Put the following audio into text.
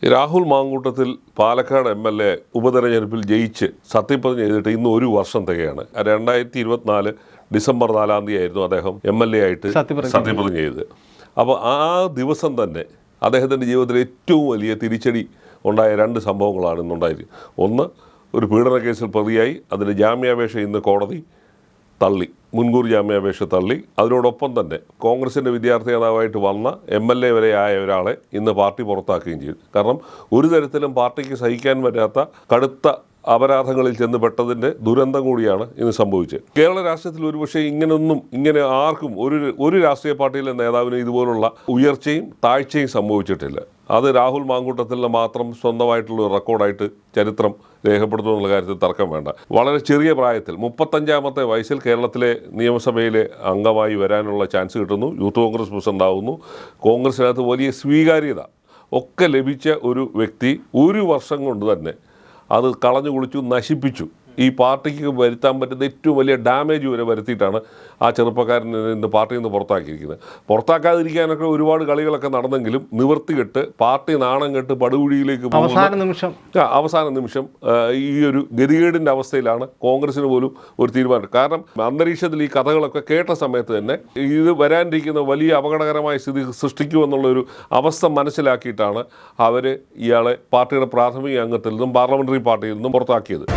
Rahul Mamkootathil Palakkad MLA ഉപതെരഞ്ഞെടുപ്പിൽ ജയിച്ച് സത്യപ്രതിജ്ഞ ചെയ്തിട്ട് ഇന്ന് ഒരു വർഷം തികയാണ്. 2024 ഡിസംബർ 4-ാം തീയതി ആയിരുന്നു അദ്ദേഹം MLA ആയിട്ട് സത്യപ്രതിജ്ഞ ചെയ്തത്. അപ്പോൾ ആ ദിവസം തന്നെ അദ്ദേഹത്തിൻ്റെ ജീവിതത്തിൽ ഏറ്റവും വലിയ തിരിച്ചടി ഉണ്ടായ രണ്ട് സംഭവങ്ങളാണ് ഇന്നുണ്ടായത്. ഒന്ന്, ഒരു പീഡന കേസിൽ പ്രതിയായി അതിൻ്റെ ജാമ്യാപേക്ഷ ഇന്ന് കോടതി തള്ളി, മുൻകൂർ ജാമ്യാപേക്ഷ തള്ളി. അതിനോടൊപ്പം തന്നെ കോൺഗ്രസിൻ്റെ വിദ്യാർത്ഥി നേതാവായിട്ട് വന്ന MLA വരെ ആയ ഒരാളെ ഇന്ന് പാർട്ടി പുറത്താക്കുകയും ചെയ്തു. കാരണം ഒരു തരത്തിലും പാർട്ടിക്ക് സഹിക്കാൻ പറ്റാത്ത കടുത്ത അപരാധങ്ങളിൽ ചെന്ന് പെട്ടതിൻ്റെ ദുരന്തം കൂടിയാണ് ഇന്ന് സംഭവിച്ചത്. കേരള രാഷ്ട്രീയത്തിൽ ഒരുപക്ഷെ ഇങ്ങനെ ആർക്കും ഒരു രാഷ്ട്രീയ പാർട്ടിയിലെ നേതാവിന് ഇതുപോലുള്ള ഉയർച്ചയും താഴ്ചയും സംഭവിച്ചിട്ടില്ല. അത് രാഹുൽ മാങ്കൂട്ടത്തിലെ മാത്രം സ്വന്തമായിട്ടുള്ള റെക്കോർഡായിട്ട് ചരിത്രം രേഖപ്പെടുത്തുമെന്നുള്ള കാര്യത്തിൽ തർക്കം വേണ്ട. വളരെ ചെറിയ പ്രായത്തിൽ 35-ാമത്തെ വയസ്സിൽ കേരളത്തിലെ നിയമസഭയിലെ അംഗമായി വരാനുള്ള ചാൻസ് കിട്ടുന്നു. യൂത്ത് കോൺഗ്രസ് പ്രസിഡന്റ് ആവുന്നു. കോൺഗ്രസിനകത്ത് വലിയ സ്വീകാര്യത ഒക്കെ ലഭിച്ച ഒരു വ്യക്തി ഒരു വർഷം കൊണ്ട് തന്നെ അത് കളഞ്ഞു കുളിച്ചു, നശിപ്പിച്ചു. ഈ പാർട്ടിക്ക് വരുത്താൻ പറ്റുന്ന ഏറ്റവും വലിയ ഡാമേജ് വരെ വരുത്തിയിട്ടാണ് ആ ചെറുപ്പക്കാരൻ ഇന്ന് പാർട്ടിയിൽ നിന്ന് പുറത്താക്കിയിരിക്കുന്നത്. പുറത്താക്കാതിരിക്കാനൊക്കെ ഒരുപാട് കളികളൊക്കെ നടന്നെങ്കിലും നിവർത്തികെട്ട് പാർട്ടി നാണം കെട്ട് പടുകുഴിയിലേക്ക് അവസാന നിമിഷം ഈ ഒരു ഗതികേടിൻ്റെ അവസ്ഥയിലാണ് കോൺഗ്രസിന് പോലും ഒരു തീരുമാനം. കാരണം അന്തരീക്ഷത്തിൽ ഈ കഥകളൊക്കെ കേട്ട സമയത്ത് തന്നെ ഇത് വരാനിരിക്കുന്ന വലിയ അപകടകരമായ സ്ഥിതി സൃഷ്ടിക്കുമെന്നുള്ളൊരു അവസ്ഥ മനസ്സിലാക്കിയിട്ടാണ് അവർ ഇയാളെ പാർട്ടിയുടെ പ്രാഥമിക അംഗത്തിൽ നിന്നും പാർലമെൻ്ററി പാർട്ടിയിൽ നിന്നും പുറത്താക്കിയത്.